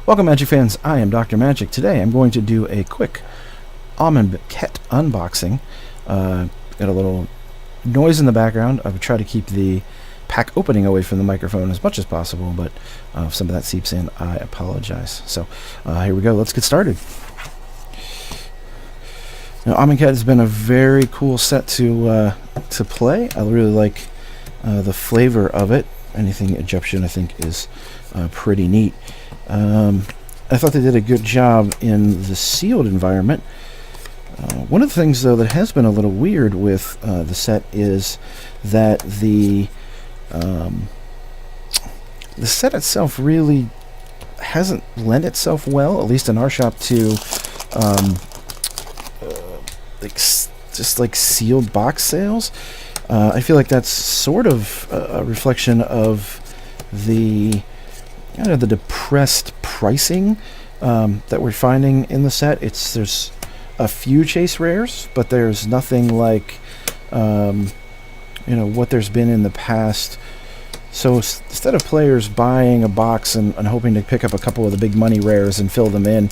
Welcome, Magic fans. I am Dr. Magic. Today I'm going to do a quick Amonkhet unboxing. Got a little noise in the background. I would try to keep the pack opening away from the microphone as much as possible, but if some of that seeps in, I apologize. So here we go. Let's get started. Now, Amonkhet has been a very cool set to play. I really like the flavor of it. Anything Egyptian, I think, is pretty neat. I thought they did a good job in the sealed environment. One of the things, though, that has been a little weird with the set is that the set itself really hasn't lent itself well, at least in our shop, to just like sealed box sales. I feel like that's sort of a reflection of the the depressed pricing that we're finding in the set. There's a few chase rares, but there's nothing like what there's been in the past. So instead of players buying a box and hoping to pick up a couple of the big money rares and fill them in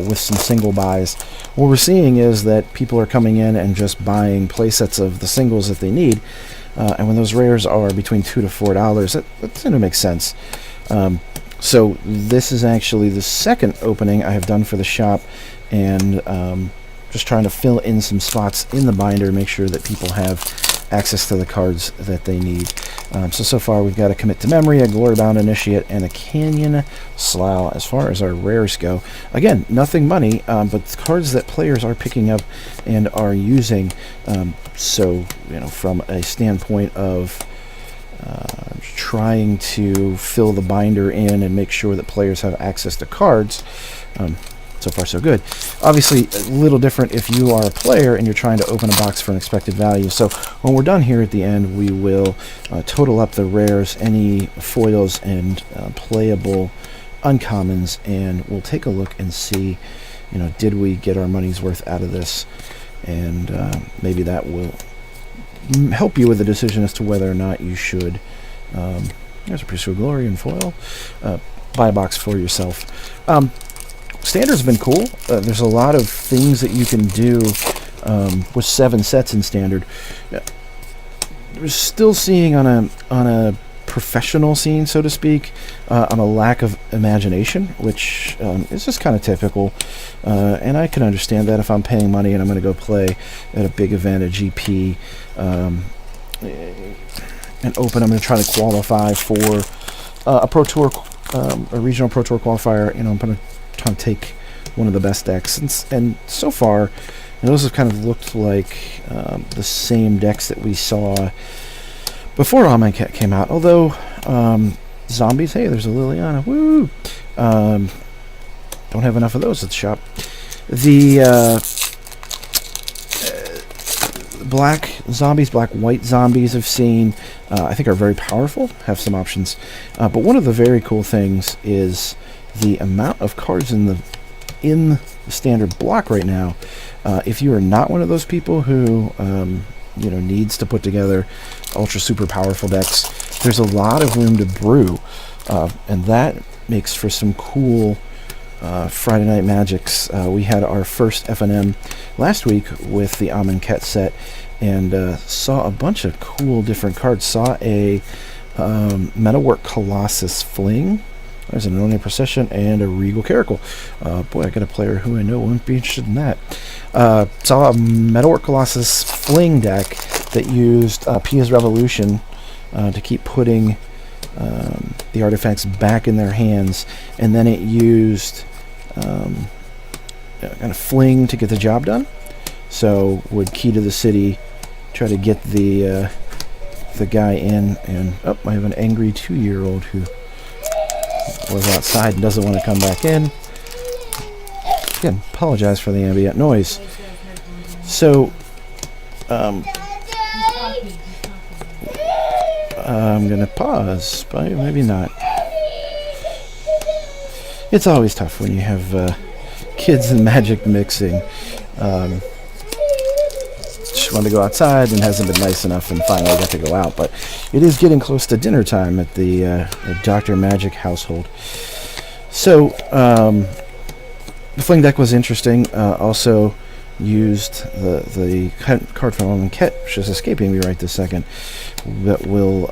with some single buys, what we're seeing is that people are coming in and just buying play sets of the singles that they need. And when those rares are between $2 to $4, that tends to make sense. So this is actually the second opening I have done for the shop, and just trying to fill in some spots in the binder, make sure that people have access to the cards that they need. So far we've got a Commit to Memory, a Glorybound Initiate, and a Canyon Slough as far as our rares go. Again, nothing money, but cards that players are picking up and are using. So, from a standpoint of trying to fill the binder in and make sure that players have access to cards, so far so good. Obviously a little different if you are a player and you're trying to open a box for an expected value. So when we're done here at the end, we will total up the rares, any foils and playable uncommons, and we'll take a look and see, did we get our money's worth out of this, and maybe that will help you with a decision as to whether or not you should, there's a Pursuit of Glory and foil, buy a box for yourself. Standard's been cool. There's a lot of things that you can do with 7 sets in Standard. We're still seeing on a professional scene, so to speak, on a lack of imagination, which is just kind of typical. And I can understand that if I'm paying money and I'm going to go play at a big event, a GP, and open, I'm going to try to qualify for a Pro Tour, a regional Pro Tour qualifier. I'm going to try to take one of the best decks, and so far those have kind of looked like the same decks that we saw before Amonkhet came out. Although zombies, hey, there's a Liliana, woo! Don't have enough of those at the shop. The black zombies, black-white zombies I've seen, I think are very powerful, have some options. But one of the very cool things is the amount of cards in the Standard block right now. If you are not one of those people who needs to put together ultra super powerful decks, there's a lot of room to brew, and that makes for some cool Friday Night Magics. We had our first FNM last week with the Amonkhet set, and saw a bunch of cool different cards. Saw a Metalwork Colossus Fling. There's an Anonia Procession and a Regal Caracal. Boy, I got a player who I know wouldn't be interested in that. Saw a Metalwork Colossus Fling deck that used Pia's Revolution to keep putting the artifacts back in their hands, and then it used kind of Fling to get the job done. So would key to the city, try to get the guy in, and I have an angry 2-year-old who was outside and doesn't want to come back in. Again, apologize for the ambient noise. So I'm gonna pause, but maybe not. It's always tough when you have kids and Magic mixing. Just wanted to go outside and hasn't been nice enough, and finally got to go out. But it is getting close to dinner time at the Dr. Magic household. So, the Fling deck was interesting. Also used the card from Amonkhet, which is escaping me right this second, that will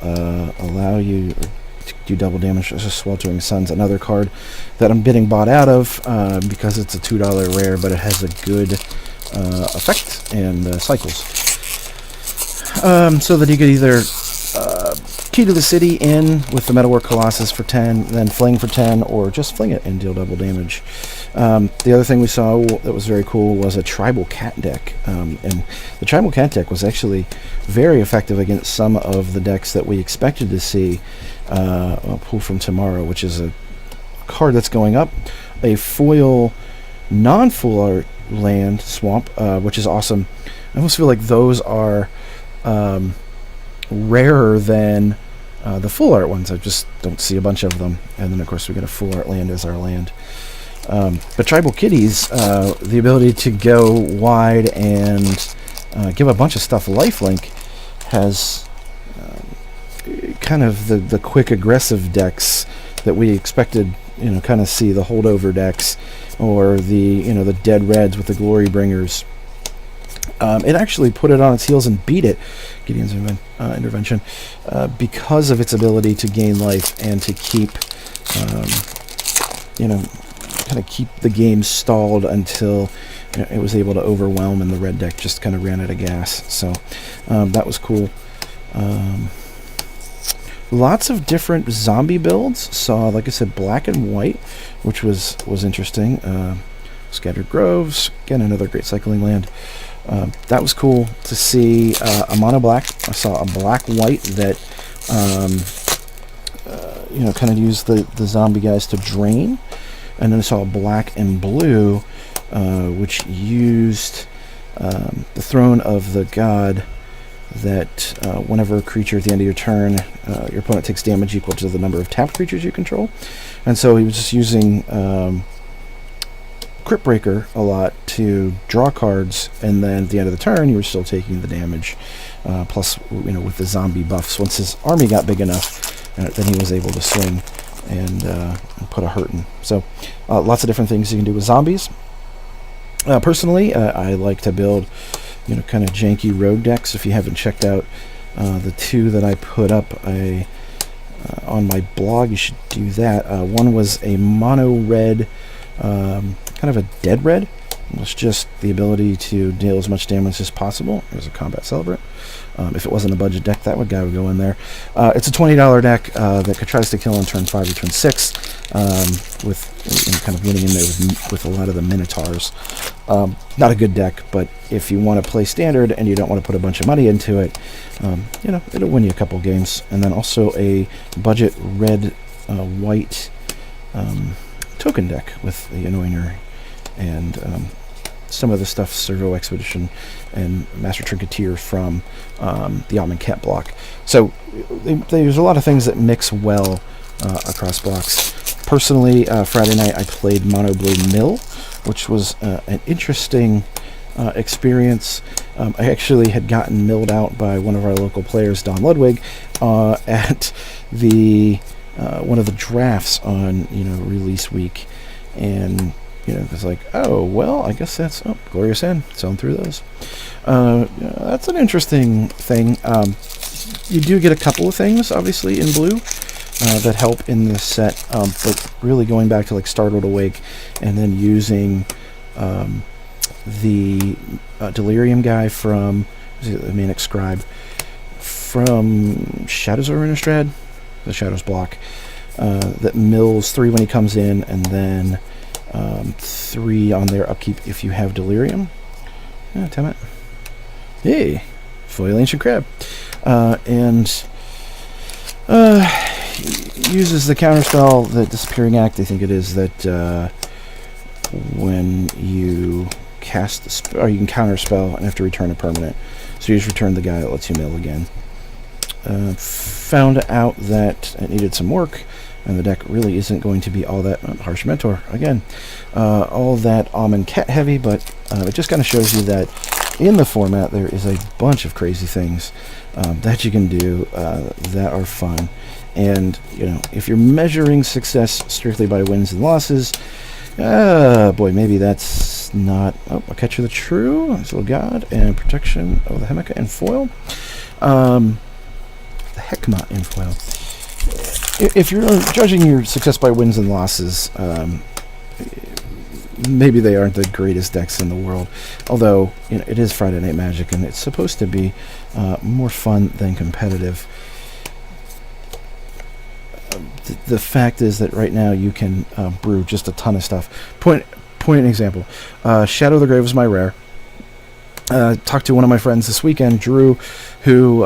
allow you to do double damage as a Sweltering Suns. Another card that I'm getting bought out of because it's a $2 rare, but it has a good effect and cycles. So that you could either Key to the City in with the Metalwork Colossus for 10, then Fling for 10, or just fling it and deal double damage. The other thing we saw that was very cool was a Tribal Cat deck. And the Tribal Cat deck was actually very effective against some of the decks that we expected to see. Pull from Tomorrow, which is a card that's going up. A foil, non-full art land swamp, which is awesome. I almost feel like those are rarer than the full art ones. I just don't see a bunch of them. And then, of course, we get a full art land as our land. But Tribal Kitties, the ability to go wide and give a bunch of stuff lifelink, has kind of the quick aggressive decks that we expected. Kind of see the holdover decks or the dead reds with the Glory Bringers. It actually put it on its heels and beat it, Gideon's intervention, because of its ability to gain life and to keep, kind of keep the game stalled until it was able to overwhelm, and the red deck just kind of ran out of gas. So that was cool. Lots of different zombie builds. Saw, like I said, black and white, which was interesting. Scattered Groves, again, another great cycling land. That was cool to see. A mono black. I saw a black-white that kind of used the zombie guys to drain. And then I saw a black and blue, which used the Throne of the God, that whenever a creature at the end of your turn, your opponent takes damage equal to the number of tapped creatures you control. And so he was just using Crypt Breaker a lot to draw cards, and then at the end of the turn you were still taking the damage, plus with the zombie buffs. Once his army got big enough, then he was able to swing and put a hurt in. So lots of different things you can do with zombies. Personally, I like to build kind of janky rogue decks. If you haven't checked out the two that I put up on my blog, you should do that. One was a mono red, kind of a dead red. It's just the ability to deal as much damage as possible. There's a Combat Celebrant. If it wasn't a budget deck, that guy would go in there. It's a $20 deck that tries to kill on turn 5 or turn 6, with kind of winning in there with a lot of the Minotaurs. Not a good deck, but if you want to play Standard and you don't want to put a bunch of money into it, it'll win you a couple games. And then also a budget red, white token deck with the Anointer and some of the stuff, Servo Expedition and Master Trinketeer from the Amonkhet block. So there's a lot of things that mix well across blocks. Personally, Friday night I played Mono Blue Mill, which was an interesting experience. I actually had gotten milled out by one of our local players, Don Ludwig, at the one of the drafts on release week, and it was like, oh well, I guess that's Glorious End, selling through those. That's an interesting thing. You do get a couple of things obviously in blue that help in this set, but really going back to like Startled Awake and then using the Delirium guy from the Manic Scribe from Shadows over Innistrad, the Shadows block, that mills 3 when he comes in, and then 3 on their upkeep if you have Delirium. Damn it. Hey, Foil Ancient Crab. And uses the counterspell, the Disappearing Act, I think it is, that when you cast the spell, or you can counterspell and have to return a permanent. So you just return the guy that lets you mill again. Found out that it needed some work, and the deck really isn't going to be all that Harsh Mentor again, all that Amonkhet heavy, but it just kind of shows you that in the format, there is a bunch of crazy things that you can do that are fun. And, you know, if you're measuring success strictly by wins and losses, boy, maybe that's not... Oh, a Catcher the True, nice little god, and Protection of the Hemeka in foil. The Hekma in foil. If you're judging your success by wins and losses, maybe they aren't the greatest decks in the world. Although, you know, it is Friday Night Magic, and it's supposed to be more fun than competitive. The fact is that right now you can brew just a ton of stuff. Point an example. Shadow of the Grave was my rare. Talked to one of my friends this weekend, Drew, who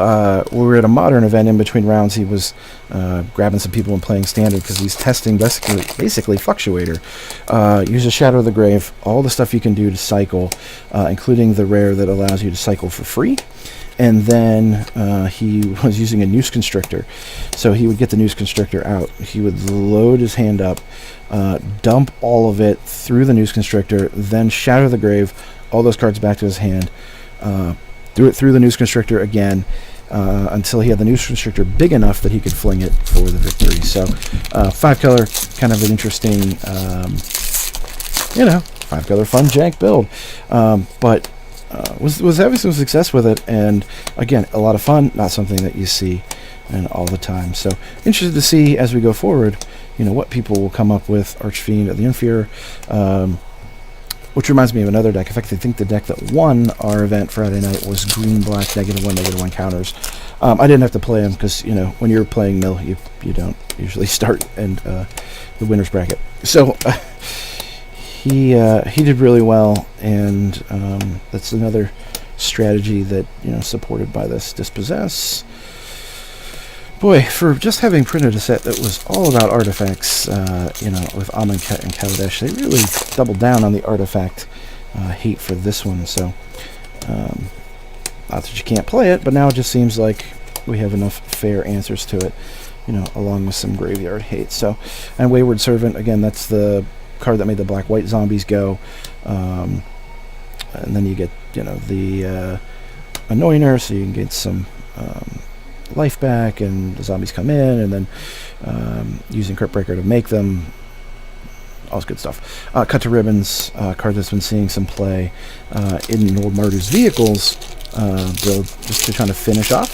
we were at a Modern event. In between rounds, he was grabbing some people and playing Standard because he's testing basically Fluctuator. Uses Shadow of the Grave, all the stuff you can do to cycle, including the rare that allows you to cycle for free. And then he was using a Noose Constrictor. So he would get the Noose Constrictor out. He would load his hand up, dump all of it through the Noose Constrictor, then Shadow of the Grave, all those cards back to his hand, do it through the Noose Constrictor again, until he had the Noose Constrictor big enough that he could fling it for the victory. So 5-color, kind of an interesting, 5-color fun jank build. But was having some success with it, and again, a lot of fun, not something that you see all the time. So interested to see as we go forward, you know, what people will come up with. Archfiend of the Inferior, which reminds me of another deck. In fact, I think the deck that won our event Friday night was green-black, -1/-1 counters. I didn't have to play him because, you know, when you're playing mill, you don't usually start and the winner's bracket. So he did really well, and that's another strategy that, you know, supported by this Dispossess. Boy, for just having printed a set that was all about artifacts, with Amonkhet and Kaladesh, they really doubled down on the artifact hate for this one. So, not that you can't play it, but now it just seems like we have enough fair answers to it, you know, along with some graveyard hate. So, and Wayward Servant, again, that's the card that made the black-white zombies go. And then you get, you know, the Anointer, so you can get some... life back, and the zombies come in, and then using Crypt Breaker to make them, all this good stuff. Cut to Ribbons, card that's been seeing some play in Old Martyrs Vehicles build, just to try to finish off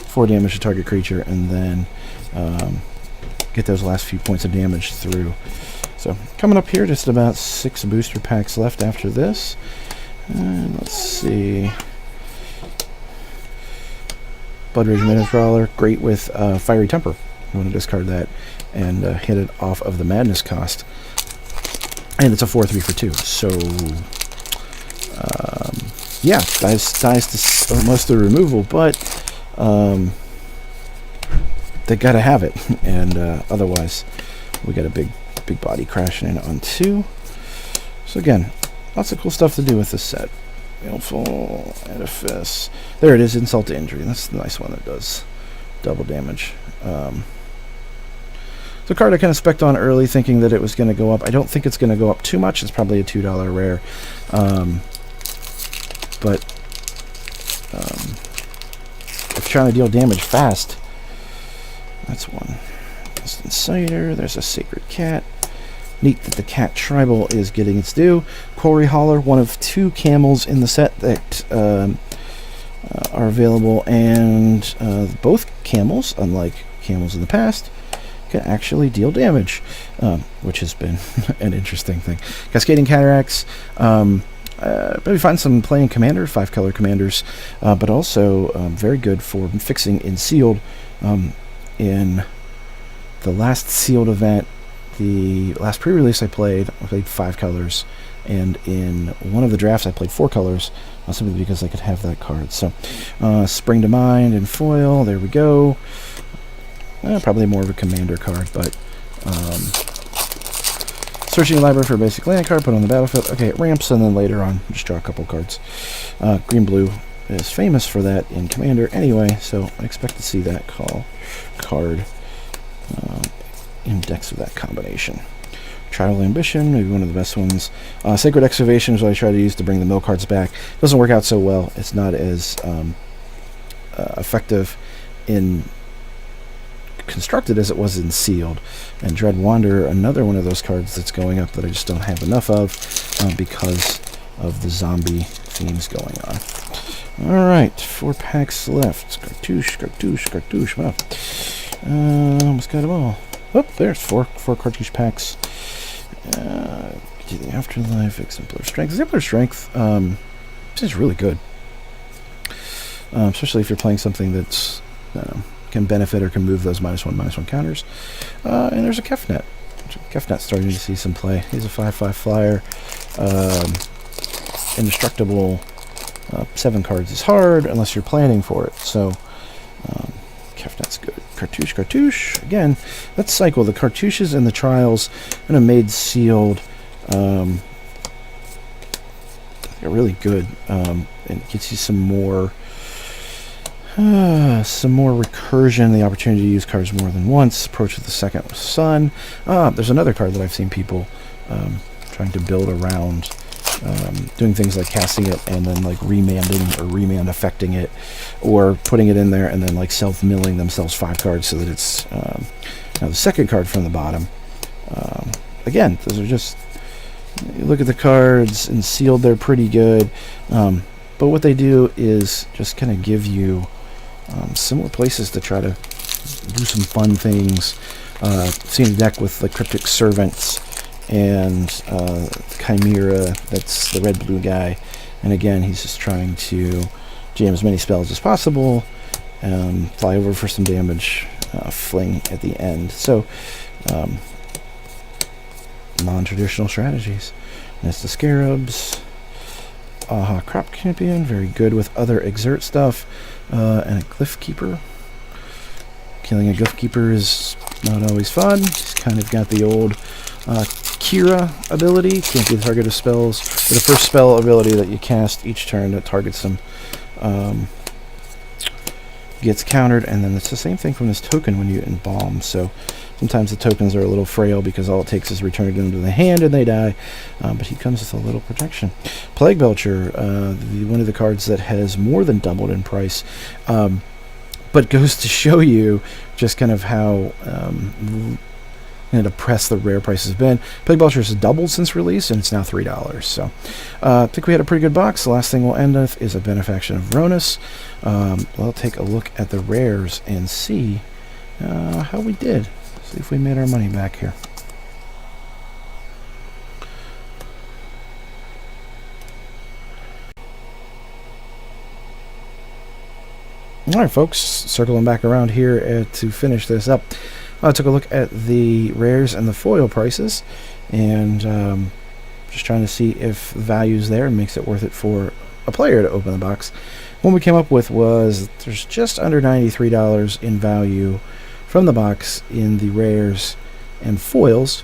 4 damage to target creature, and then get those last few points of damage through. So coming up here, just about 6 booster packs left after this. And let's see. Bloodrage Minotaur, great with Fiery Temper. You want to discard that and hit it off of the Madness cost. And it's a 4/3 for 2. So, yeah, dies to most of the removal, but they got to have it. And otherwise, we got a big body crashing in on 2. So again, lots of cool stuff to do with this set. Baleful Edifice. There it is, Insult to Injury. That's the nice one that does double damage. The card I kind of spec'd on early, thinking that it was going to go up. I don't think it's going to go up too much. It's probably a $2 rare. But if trying to deal damage fast, that's one. There's an Insider. There's a Sacred Cat. Neat that the Cat Tribal is getting its due. Quarry Hauler, one of 2 camels in the set that are available, and both camels, unlike camels in the past, can actually deal damage, which has been an interesting thing. Cascading Cataracts, maybe find some playing Commander, 5-color commanders, but also very good for fixing in Sealed. In the last Sealed event, the last pre-release I played 5 colors, and in one of the drafts I played 4 colors, simply because I could have that card. So, Spring to Mind in foil, there we go. Probably more of a commander card, but searching your library for a basic land card, put on the battlefield. Okay, it ramps, and then later on, just draw a couple cards. Green-blue is famous for that in Commander anyway, so I expect to see that card in decks of that combination. Tribal Ambition, maybe one of the best ones. Sacred Excavation is what I try to use to bring the mill cards back. Doesn't work out so well. It's not as effective in constructed as it was in sealed. And Dread Wanderer, another one of those cards that's going up that I just don't have enough of because of the zombie themes going on. Alright, 4 packs left. Cartouche, cartouche, cartouche. Wow. Almost got them all. Oh, there's four cartouche packs. The Afterlife, Exemplar Strength. Exemplar Strength is really good. Especially if you're playing something that's can benefit or can move those -1/-1 counters. And there's a Kefnet. Kefnet's starting to see some play. He's a 5/5 flyer. Indestructible. 7 cards is hard unless you're planning for it. So Kefnet's good. Cartouche, cartouche. Again, let's cycle the cartouches and the trials and a made sealed. They're really good. And it gets you some more recursion, the opportunity to use cards more than once. Approach with the second with Sun. There's another card that I've seen people trying to build around, doing things like casting it and then like remanding or remand affecting it, or putting it in there and then like self-milling themselves 5 cards so that it's now the second card from the bottom. Again, those are just, you look at the cards and sealed, they're pretty good, but what they do is just kind of give you similar places to try to do some fun things. Seen a deck with the Cryptic Servants and Chimera, that's the red-blue guy, and again he's just trying to jam as many spells as possible, fly over for some damage, fling at the end. So non-traditional strategies. That's the Scarabs. Crop Champion, very good with other exert stuff, and a Glyph Keeper. Killing a Glyph Keeper is not always fun. He's kind of got the old Kira ability. Can't be the target of spells. But the first spell ability that you cast each turn that targets them gets countered, and then it's the same thing from this token when you embalm. So sometimes the tokens are a little frail because all it takes is returning them to the hand and they die, but he comes with a little protection. Plague Belcher, one of the cards that has more than doubled in price, but goes to show you just kind of how depressed the rare price has been. Plague Belcher has doubled since release, and it's now $3. So I think we had a pretty good box. The last thing we'll end with is a Benefaction of Vronus. We'll take a look at the rares and see how we did. See if we made our money back here. Alright folks, circling back around here to finish this up. I took a look at the rares and the foil prices, and just trying to see if the value's there and makes it worth it for a player to open the box. What we came up with was there's just under $93 in value from the box in the rares and foils.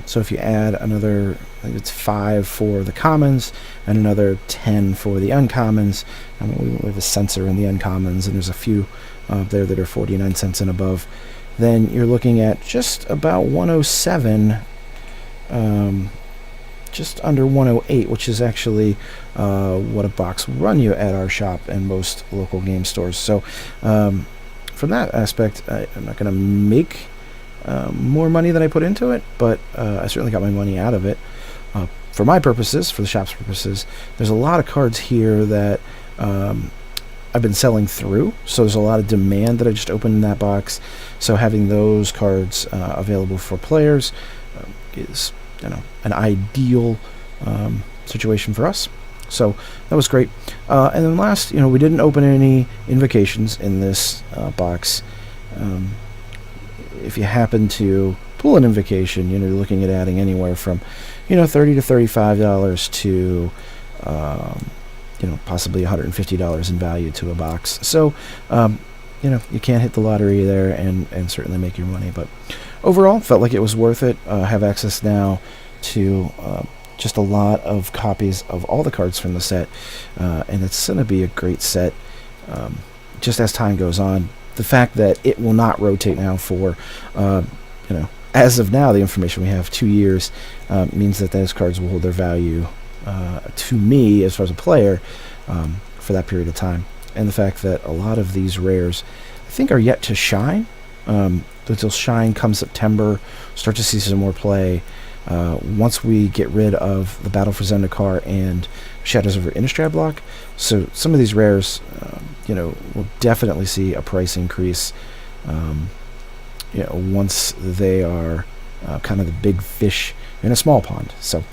So if you add another, I think it's 5 for the commons and another 10 for the uncommons, we have a sensor in the uncommons, and there's a few there that are 49 cents and above, then you're looking at just about 107, just under 108, which is actually what a box will run you at our shop and most local game stores. So from that aspect, I'm not going to make more money than I put into it, but I certainly got my money out of it. For my purposes, for the shop's purposes, there's a lot of cards here that I've been selling through, so there's a lot of demand that I just opened in that box. So having those cards available for players is, an ideal situation for us. So that was great. And then last, we didn't open any invocations in this box. If you happen to pull an invocation, you're looking at adding anywhere from, $30 to $35 to, possibly $150 in value to a box. So, you can't hit the lottery there and certainly make your money. But overall, felt like it was worth it. Have access now to just a lot of copies of all the cards from the set, and it's going to be a great set just as time goes on. The fact that it will not rotate now for as of now, the information we have, 2 years, means that those cards will hold their value to me as far as a player for that period of time. And the fact that a lot of these rares, I think, are yet to shine. They'll shine come September, start to see some more play. Once we get rid of the Battle for Zendikar and Shadows over Innistrad block. So some of these rares, will definitely see a price increase, once they are kind of the big fish in a small pond. So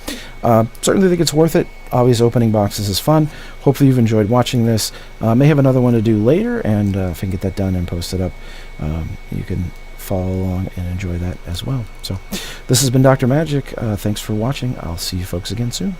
certainly think it's worth it. Always opening boxes is fun. Hopefully you've enjoyed watching this. May have another one to do later, and if I can get that done and post it up, you can follow along and enjoy that as well. So this has been Dr. Magic. Thanks for watching. I'll see you folks again soon.